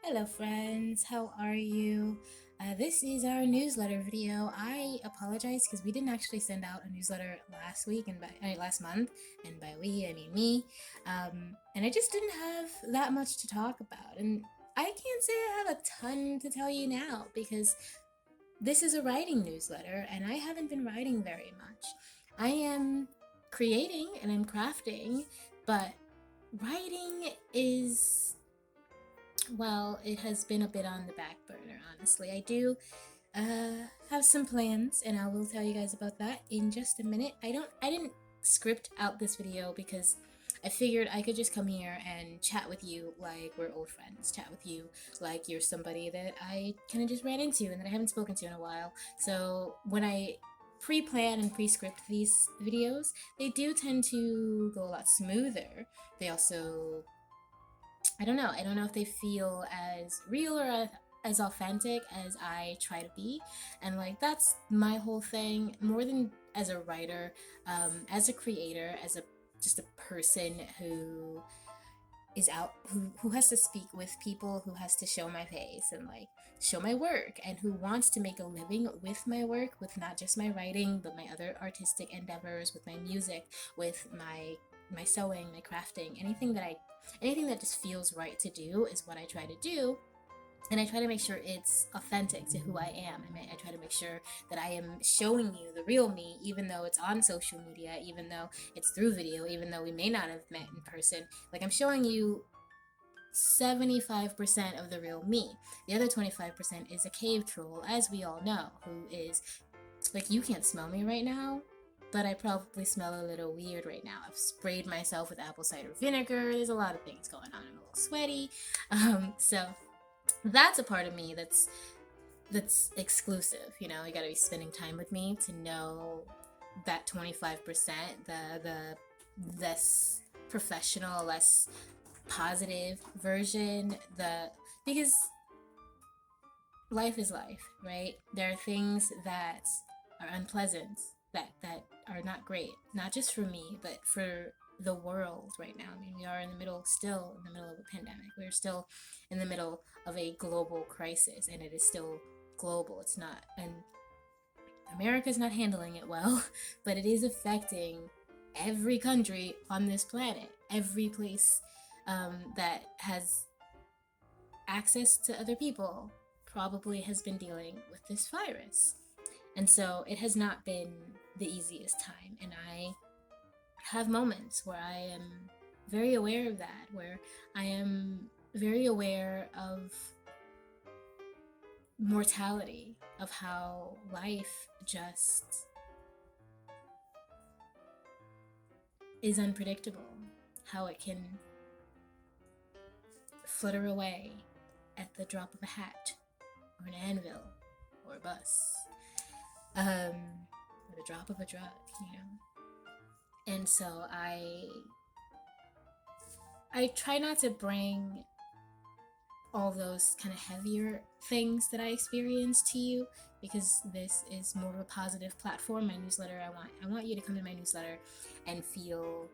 Hello, friends. How are you? This is our newsletter video. I apologize because we didn't actually send out a newsletter last week and last month, and by we I mean me. And I just didn't have that much to talk about, and I can't say I have a ton to tell you now because this is a writing newsletter, and I haven't been writing very much. I am creating and I'm crafting, but writing is well, it has been a bit on the back burner, honestly. I do have some plans, and I will tell you guys about that in just a minute. I didn't script out this video because I figured I could just come here and chat with you like we're old friends, chat with you like you're somebody that I kind of just ran into and that I haven't spoken to in a while. So when I pre-plan and pre-script these videos, they do tend to go a lot smoother. They also I don't know. I don't know if they feel as real or as authentic as I try to be. And like that's my whole thing, more than as a writer, as a creator, as a just a person who is out who has to speak with people, who has to show my face and like show my work, and who wants to make a living with my work, with not just my writing but my other artistic endeavors, with my music, with my sewing, my crafting, anything that just feels right to do is what I try to do. And I try to make sure it's authentic to who I am. I try to make sure that I am showing you the real me, even though it's on social media, even though it's through video, even though we may not have met in person. Like, I'm showing you 75% of the real me. The other 25% is a cave troll, as we all know, who is like, you can't smell me right now, but I probably smell a little weird right now. I've sprayed myself with apple cider vinegar. There's a lot of things going on. I'm a little sweaty. So that's a part of me that's exclusive. You know, you got to be spending time with me to know that 25%, the less professional, less positive version, the because life is life, right? There are things that are unpleasant, that are not great, not just for me, but for the world right now. I mean, we are still in the middle of a pandemic. We're still in the middle of a global crisis, and it is still global. It's not, and America's not handling it well, but it is affecting every country on this planet, every place that has access to other people probably has been dealing with this virus. And so it has not been the easiest time. And I have moments where I am very aware of that, where I am very aware of mortality, of how life just is unpredictable, how it can flutter away at the drop of a hat, or an anvil, or a bus, or the drop of a drug, you know. And so I try not to bring all those kind of heavier things that I experience to you, because this is more of a positive platform. My newsletter, I want you to come to my newsletter and feel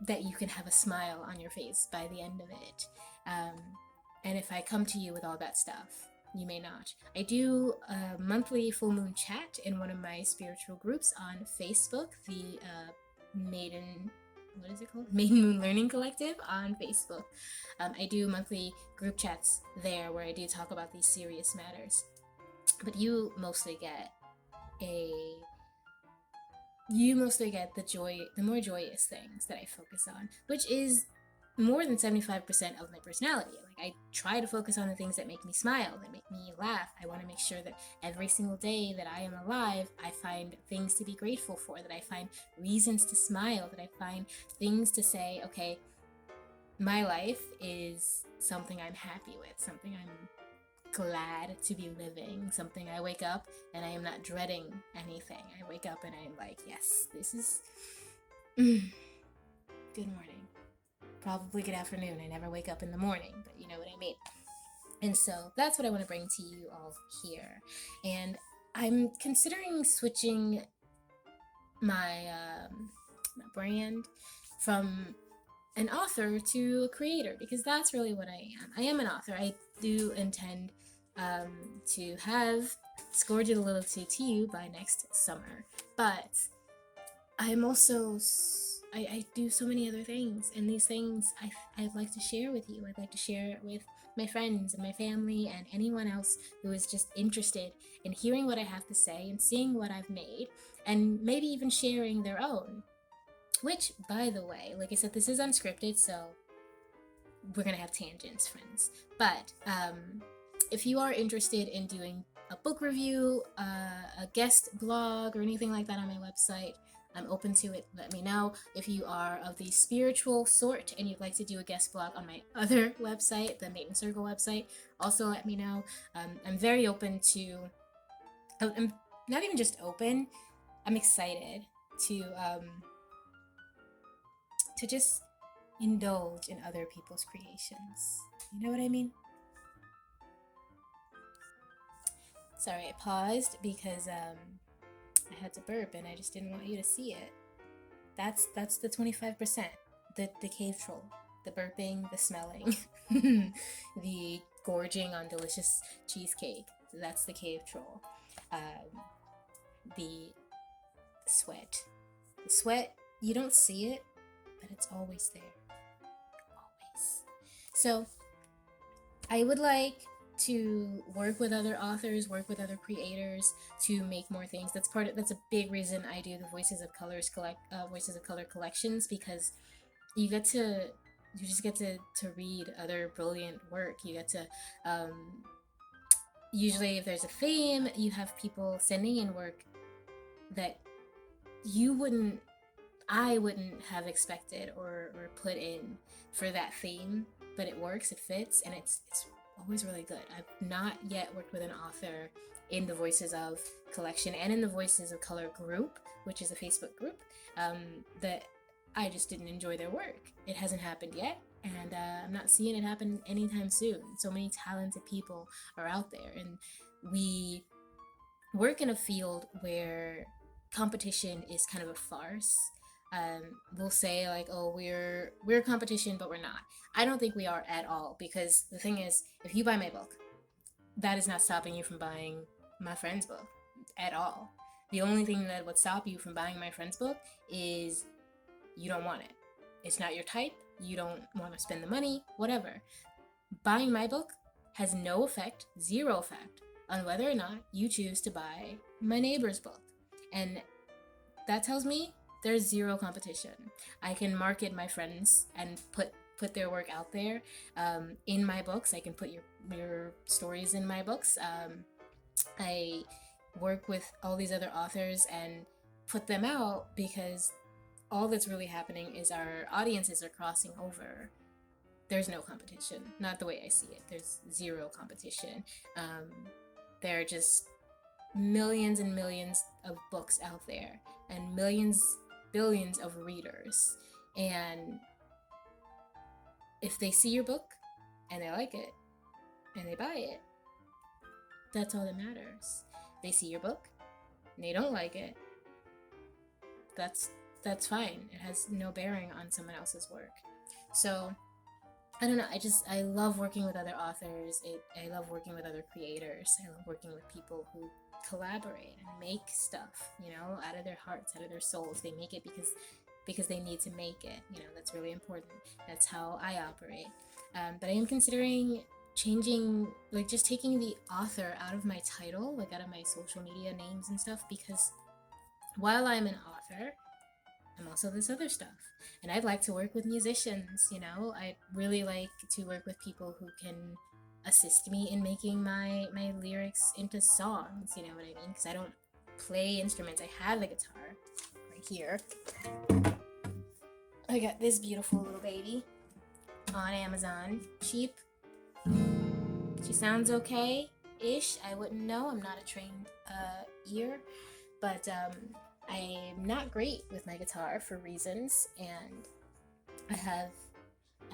that you can have a smile on your face by the end of it. And if I come to you with all that stuff, you may not. I do a monthly full moon chat in one of my spiritual groups on Facebook, the what is it called? Maiden Moon Learning Collective on Facebook. I do monthly group chats there where I do talk about these serious matters. But you mostly get the more joyous things that I focus on, which is more than 75% of my personality. Like, I try to focus on the things that make me smile, that make me laugh. I want to make sure that every single day that I am alive, I find things to be grateful for, that I find reasons to smile, that I find things to say, okay, my life is something I'm happy with, something I'm glad to be living, something I wake up and I am not dreading anything. I wake up and I'm like, yes, this is good morning. Probably good afternoon. I never wake up in the morning, but you know what I mean. And so that's what I want to bring to you all here. And I'm considering switching my brand from an author to a creator, because that's really what I am. I am an author. I do intend to have Scourge a Little to you by next summer, but I'm also I do so many other things, and these things I'd like to share with you. I'd like to share it with my friends and my family and anyone else who is just interested in hearing what I have to say and seeing what I've made, and maybe even sharing their own. Which, by the way, like I said, this is unscripted, so we're gonna have tangents, friends. But if you are interested in doing a book review, a guest blog, or anything like that on my website, I'm open to it. Let me know. If you are of the spiritual sort and you'd like to do a guest blog on my other website, the Mate and Circle website, also let me know. I'm very open to. I'm not even just open. I'm excited to just indulge in other people's creations. You know what I mean? Sorry, I paused because I had to burp and I just didn't want you to see it. That's the 25%. The cave troll. The burping, the smelling, the gorging on delicious cheesecake. That's the cave troll. The sweat. The sweat, you don't see it, but it's always there. Always. So, I would like to work with other authors, work with other creators to make more things. That's a big reason I do the Voices of Color collections, because you just get to read other brilliant work. You get to usually, if there's a theme, you have people sending in work that I wouldn't have expected or put in for that theme, but it works, it fits, and it's always really good. I've not yet worked with an author in the Voices of collection and in the Voices of Color group, which is a Facebook group, that I just didn't enjoy their work. It hasn't happened yet, and I'm not seeing it happen anytime soon. So many talented people are out there, and we work in a field where competition is kind of a farce. We'll say like, oh, we're competition, but we're not. I don't think we are at all, because the thing is, if you buy my book, that is not stopping you from buying my friend's book at all. The only thing that would stop you from buying my friend's book is you don't want it. It's not your type. You don't want to spend the money, whatever. Buying my book has no effect, zero effect, on whether or not you choose to buy my neighbor's book. And that tells me there's zero competition. I can market my friends and put their work out there in my books. I can put your stories in my books. I work with all these other authors and put them out, because all that's really happening is our audiences are crossing over. There's no competition, not the way I see it. There's zero competition. There are just millions and millions of books out there, and billions of readers. And if they see your book and they like it and they buy it, that's all that matters. They see your book and they don't like it, that's fine. It has no bearing on someone else's work. So I don't know, I love working with other authors. I love working with other creators. I love working with people who collaborate and make stuff, out of their hearts, out of their souls. They make it because they need to make it. That's really important. That's how I operate. But I am considering changing, like, just taking the author out of my title, like out of my social media names and stuff, because while I'm an author, I'm also this other stuff. And I'd like to work with musicians, I'd really like to work with people who can assist me in making my lyrics into songs, you know what I mean? Because I don't play instruments. I have the guitar right here. I got this beautiful little baby on Amazon. Cheap. She sounds okay-ish. I wouldn't know. I'm not a trained ear. But I'm not great with my guitar for reasons, and I have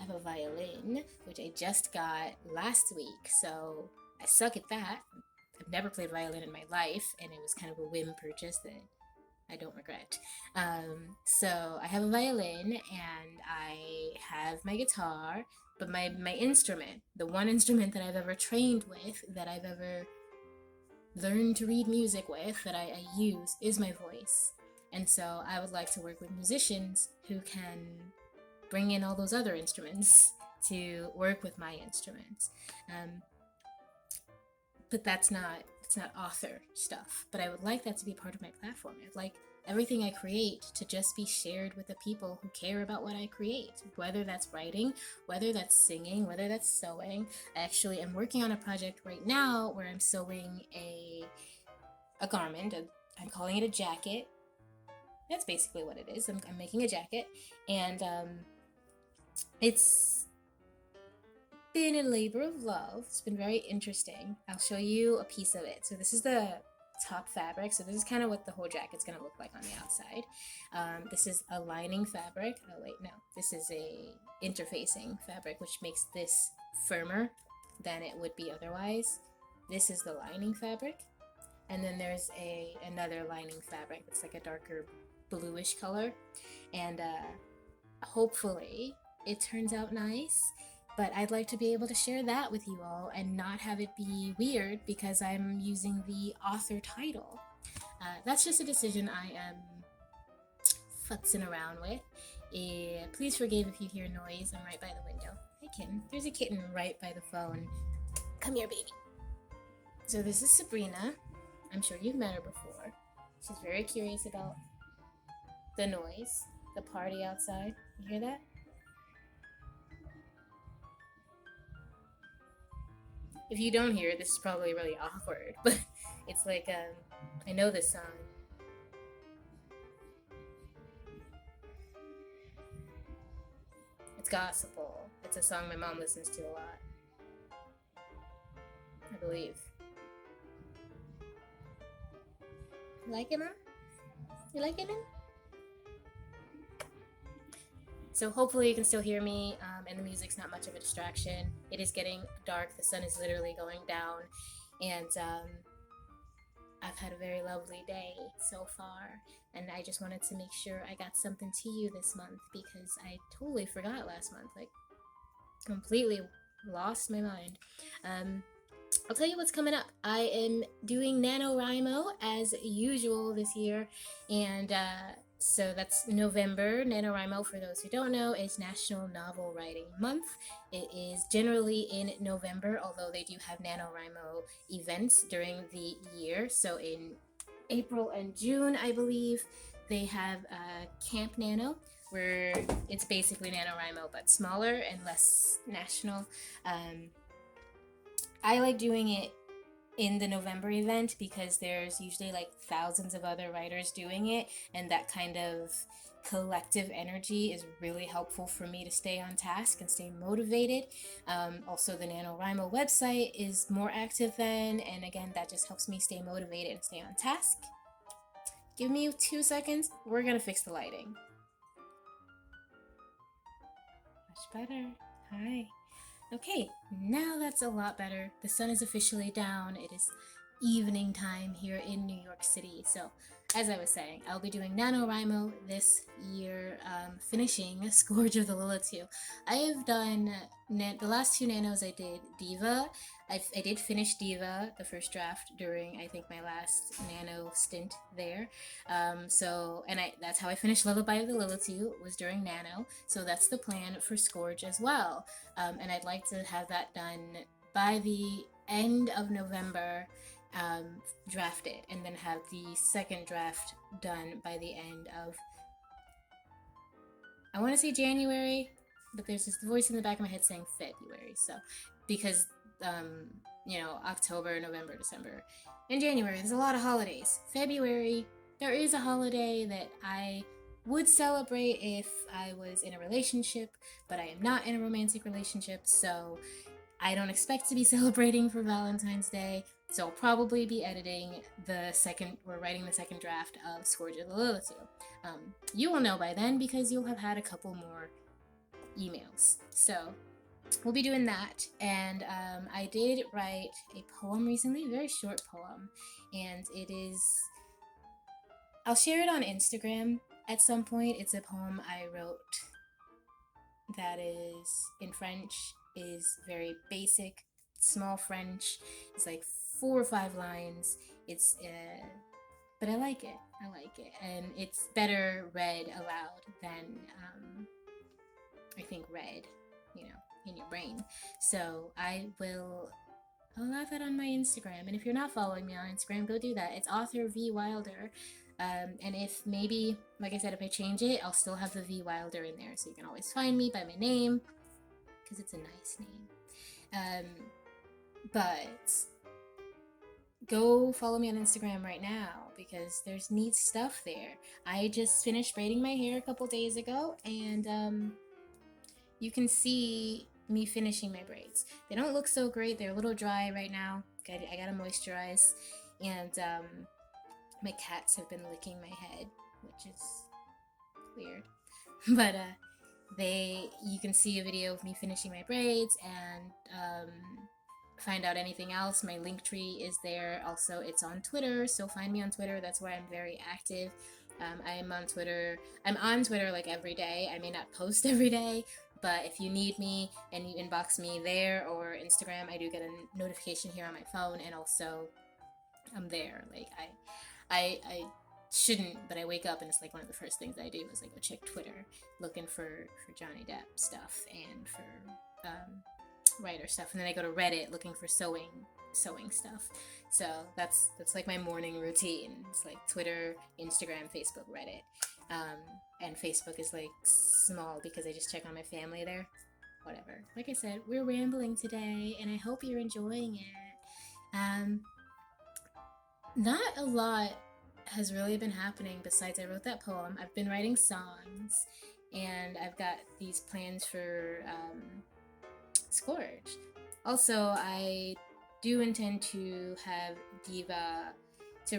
a violin, which I just got last week, so I suck at that. I've never played violin in my life, and it was kind of a whim purchase that I don't regret. So I have a violin and I have my guitar, but my instrument, the one instrument that I've ever trained with, that I've ever learned to read music with, that I use, is my voice. And so I would like to work with musicians who can bring in all those other instruments to work with my instruments. But it's not author stuff. But I would like that to be part of my platform. I'd like everything I create to just be shared with the people who care about what I create, whether that's writing, whether that's singing, whether that's sewing. I actually am working on a project right now where I'm sewing a garment. I'm calling it a jacket. That's basically what it is. I'm making a jacket, and it's been a labor of love. It's been very interesting. I'll show you a piece of it. So this is the top fabric. So this is kind of what the whole jacket's going to look like on the outside. This is a lining fabric. Oh wait, no. This is a interfacing fabric, which makes this firmer than it would be otherwise. This is the lining fabric. And then there's another lining fabric that's like a darker bluish color. And hopefully it turns out nice. But I'd like to be able to share that with you all and not have it be weird because I'm using the author title. That's just a decision I am futzing around with. Please forgive if you hear noise. I'm right by the window. Hi, kitten. There's a kitten right by the phone. Come here, baby. So this is Sabrina. I'm sure you've met her before. She's very curious about the noise, the party outside. You hear that? If you don't hear it, this is probably really awkward, but it's like, I know this song. It's gospel. It's a song my mom listens to a lot, I believe. You like it, Mom? You like it, Mom? So hopefully you can still hear me, and the music's not much of a distraction. It is getting dark. The sun is literally going down, and I've had a very lovely day so far, and I just wanted to make sure I got something to you this month because I totally forgot last month, like completely lost my mind. I'll tell you what's coming up. I am doing NaNoWriMo as usual this year, and so that's November. NaNoWriMo, for those who don't know, is National Novel Writing Month. It is generally in November, although they do have NaNoWriMo events during the year. So in April and June, I believe, they have Camp Nano, where it's basically NaNoWriMo, but smaller and less national. I like doing it in the November event because there's usually like thousands of other writers doing it, and that kind of collective energy is really helpful for me to stay on task and stay motivated. Also, the NaNoWriMo website is more active then, and again, that just helps me stay motivated and stay on task. Give me 2 seconds. We're gonna fix the lighting. Much better. Hi. Okay, now that's a lot better. The sun is officially down. It is evening time here in New York City. So, as I was saying, I'll be doing NaNoWriMo this year, finishing Scourge of the Lilitu. I have done the last 2 nanos. I did Diva. I did finish Diva, the first draft, during I think my last nano stint there. That's how I finished Lullaby of the Lilitu, was during nano. So that's the plan for Scourge as well. And I'd like to have that done by the end of November. Drafted, and then have the second draft done by the end of, I want to say January, but there's this voice in the back of my head saying February. So because October, November, December, and January, there's a lot of holidays. February, there is a holiday that I would celebrate if I was in a relationship, but I am not in a romantic relationship, so I don't expect to be celebrating for Valentine's Day. So I'll probably be writing the second draft of Scourge of the Lilitu. You will know by then because you'll have had a couple more emails. So we'll be doing that. And I did write a poem recently, a very short poem, and it is I'll share it on Instagram at some point. It's a poem I wrote that is in French, is very basic, small French. It's like 4 or 5 lines. It's but I like it. I like it, and it's better read aloud than I think read, in your brain. So I'll have that on my Instagram. And if you're not following me on Instagram, go do that. It's author V Wilder. And if maybe, like I said, if I change it, I'll still have the V Wilder in there. So you can always find me by my name, because it's a nice name. But go follow me on Instagram right now, because there's neat stuff there. I just finished braiding my hair a couple days ago, and you can see me finishing my braids. They don't look so great. They're a little dry right now. I gotta moisturize. And my cats have been licking my head, which is weird. But you can see a video of me finishing my braids, and find out anything else. My link tree is there. Also, it's on Twitter, so find me on Twitter. That's where I'm very active. I'm on Twitter like every day. I may not post every day, but if you need me and you inbox me there or Instagram, I do get a notification here on my phone, and also I'm there. Like I shouldn't, but I wake up and it's like one of the first things I do is I go check Twitter, looking for Johnny Depp stuff and for writer stuff, and then I go to Reddit looking for sewing stuff. So that's like my morning routine. It's like Twitter, Instagram, Facebook, Reddit. And Facebook is like small because I just check on my family there. Whatever. Like I said, we're rambling today, and I hope you're enjoying it. Not a lot has really been happening besides I wrote that poem. I've been writing songs, and I've got these plans for Scourge. Also, I do intend to have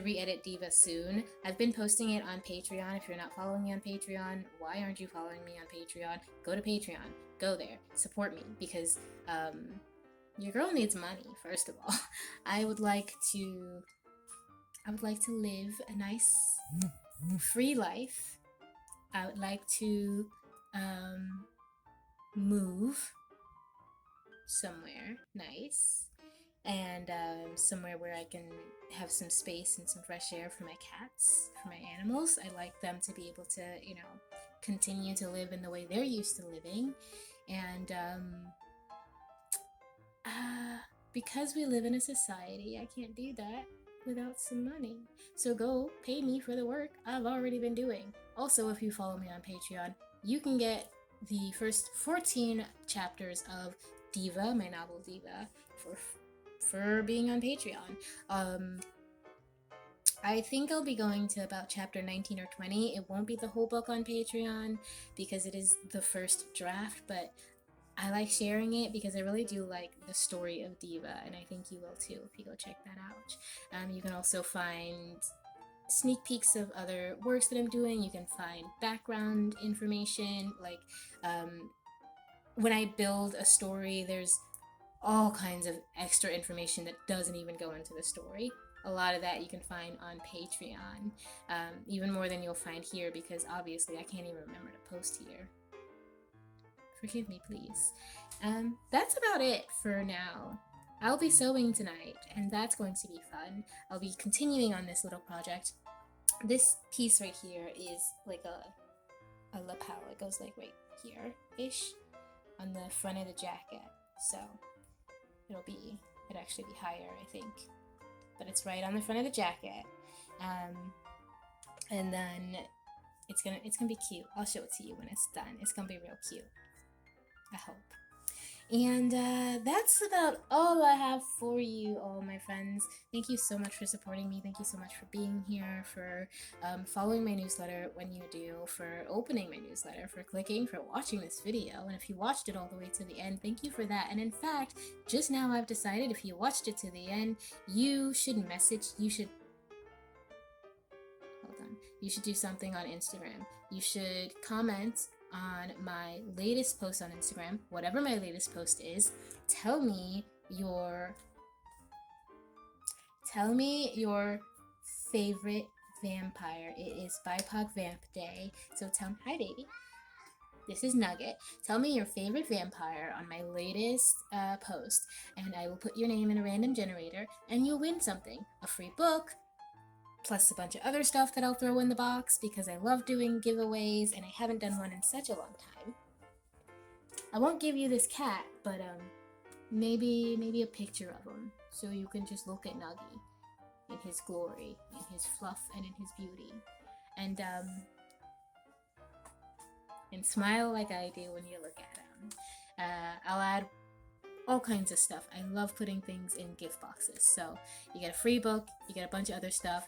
re-edit Diva soon. I've been posting it on Patreon. If you're not following me on Patreon, why aren't you following me on Patreon? Go to Patreon. Go there. Support me, because your girl needs money, first of all. I would like to live a nice, free life. I would like to move somewhere nice, and somewhere where I can have some space and some fresh air for my cats, for my animals. I like them to be able to, continue to live in the way they're used to living. And because we live in a society, I can't do that without some money. So go pay me for the work I've already been doing. Also, if you follow me on Patreon, you can get the first 14 chapters of Diva, my novel Diva, for being on Patreon. I think I'll be going to about chapter 19 or 20. It won't be the whole book on Patreon because it is the first draft, but I like sharing it because I really do like the story of Diva, and I think you will too if you go check that out. You can also find sneak peeks of other works that I'm doing. You can find background information, like when I build a story, there's all kinds of extra information that doesn't even go into the story. A lot of that you can find on Patreon, even more than you'll find here, because obviously I can't even remember to post here. Forgive me, please. That's about it for now. I'll be sewing tonight, and that's going to be fun. I'll be continuing on this little project. This piece right here is like a lapel. It goes like right here-ish on the front of the jacket. So it'll actually be higher, I think. But it's right on the front of the jacket. And then it's gonna be cute. I'll show it to you when it's done. It's gonna be real cute, I hope. And that's about all I have for you all, my friends. Thank you so much for supporting me. Thank you so much for being here, for following my newsletter when you do, for opening my newsletter, for clicking, for watching this video. And if you watched it all the way to the end, thank you for that. And in fact, just now I've decided if you watched it to the end, you should do something on Instagram. You should comment on my latest post on Instagram, whatever my latest post is. Tell me your favorite vampire. It is BIPOC Vamp Day. So tell me, hi baby. This is Nugget. Tell me your favorite vampire on my latest post, and I will put your name in a random generator, and you'll win something. A free book, plus a bunch of other stuff that I'll throw in the box because I love doing giveaways, and I haven't done one in such a long time. I won't give you this cat, but maybe a picture of him, so you can just look at Nuggy in his glory, in his fluff, and in his beauty, and smile like I do when you look at him. I'll add all kinds of stuff. I love putting things in gift boxes. So you get a free book, you get a bunch of other stuff.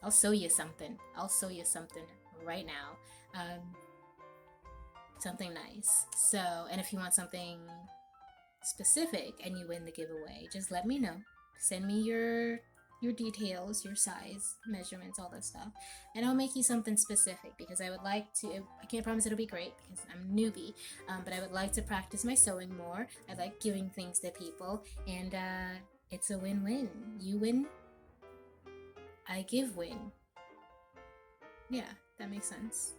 I'll sew you something. I'll sew you something right now. Something nice. So, and if you want something specific and you win the giveaway, just let me know. Send me your details, your size, measurements, all that stuff, and I'll make you something specific because I would like to. I can't promise it'll be great because I'm a newbie, but I would like to practice my sewing more. I like giving things to people, and it's a win-win. You win, I give win. Yeah, that makes sense.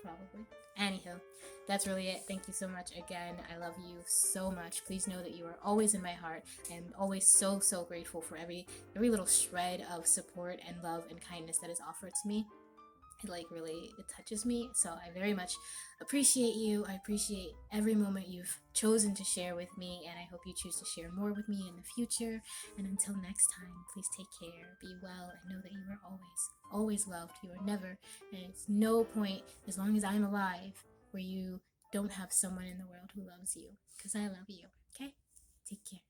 Probably. Anywho, that's really it. Thank you so much again. I love you so much. Please know that you are always in my heart. I'm always so grateful for every little shred of support and love and kindness that is offered to me. It touches me. So I very much appreciate you. I appreciate every moment you've chosen to share with me, and I hope you choose to share more with me in the future. And until next time, please take care, be well, and know that you are always loved. You are never, and it's no point, as long as I'm alive, where you don't have someone in the world who loves you, because I love you. Okay? Take care.